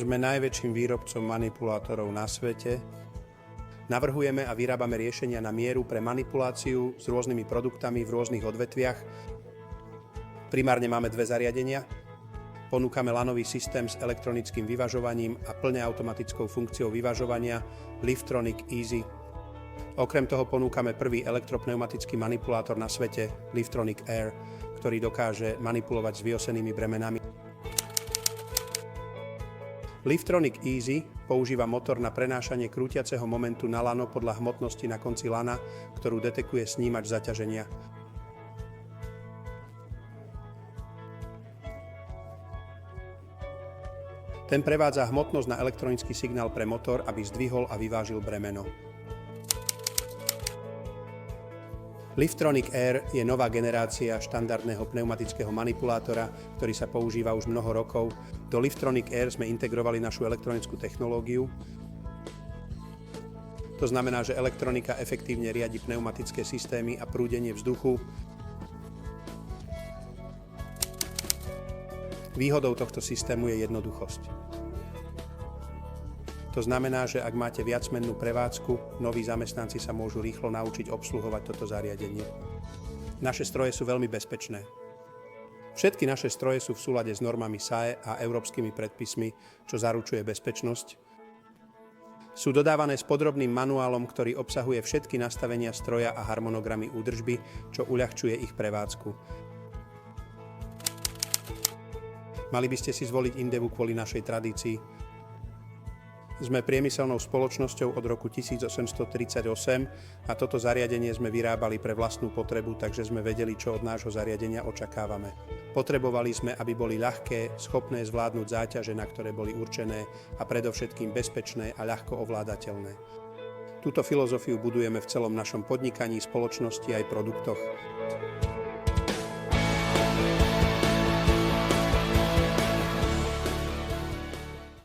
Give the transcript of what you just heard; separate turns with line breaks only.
Sme najväčším výrobcom manipulátorov na svete. Navrhujeme a vyrábame riešenia na mieru pre manipuláciu s rôznymi produktami v rôznych odvetviach. Primárne máme dve zariadenia. Ponúkame lanový systém s elektronickým vyvažovaním a plne automatickou funkciou vyvažovania Liftronic Easy. Okrem toho ponúkame prvý elektropneumatický manipulátor na svete Liftronic Air, ktorý dokáže manipulovať s vyosenými bremenami. Liftronic Easy používa motor na prenášanie krútiaceho momentu na lano podľa hmotnosti na konci lana, ktorú detekuje snímač zaťaženia. Ten prevádza hmotnosť na elektronický signál pre motor, aby zdvihol a vyvážil bremeno. Liftronic Air je nová generácia štandardného pneumatického manipulátora, ktorý sa používa už mnoho rokov. Do Liftronic Air sme integrovali našu elektronickú technológiu. To znamená, že elektronika efektívne riadi pneumatické systémy a prúdenie vzduchu. Výhodou tohto systému je jednoduchosť. To znamená, že ak máte viacmennú prevádzku, noví zamestnanci sa môžu rýchlo naučiť obsluhovať toto zariadenie. Naše stroje sú veľmi bezpečné. Všetky naše stroje sú v súlade s normami SAE a európskymi predpismi, čo zaručuje bezpečnosť. Sú dodávané s podrobným manuálom, ktorý obsahuje všetky nastavenia stroja a harmonogramy údržby, čo uľahčuje ich prevádzku. Mali by ste si zvoliť Indevu kvôli našej tradícii. Sme priemyselnou spoločnosťou od roku 1838 a toto zariadenie sme vyrábali pre vlastnú potrebu, takže sme vedeli, čo od nášho zariadenia očakávame. Potrebovali sme, aby boli ľahké, schopné zvládnuť záťaže, na ktoré boli určené a predovšetkým bezpečné a ľahko ovládateľné. Túto filozofiu budujeme v celom našom podnikaní, spoločnosti aj produktoch.